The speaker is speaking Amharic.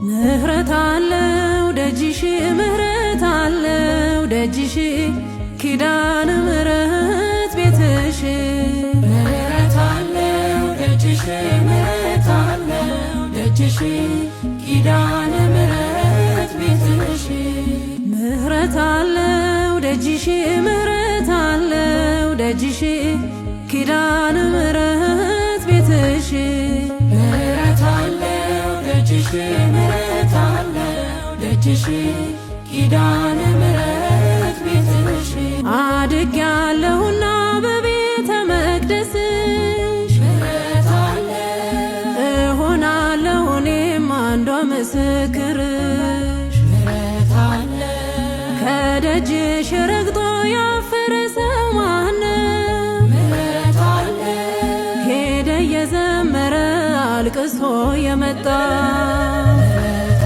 ምህረት አለው ደጅሽ ምህረት አለው ደጅሽ ኪዳነ ምህረት ቤትሽ ምህረት አለው ደጅሽ ምህረት አለው ደጅሽ ኪዳነ ምህረት ቤትሽ ምህረት አለው ደጅሽ ምህረት አለው ደጅሽ ኪዳነ ምህረት ቤትሽ ምህረት አለው ደጅሽ ምህረት አለው ደጅሽ ኪዳነ ምህረት ቤትሽ አድጌያለሁና በቤተ መቅደስሽ ምህረት አለ እሆናለሁ እኔም አንዷ ምስክርሽ ምህረት አለ ከደጅሽ ረግጦ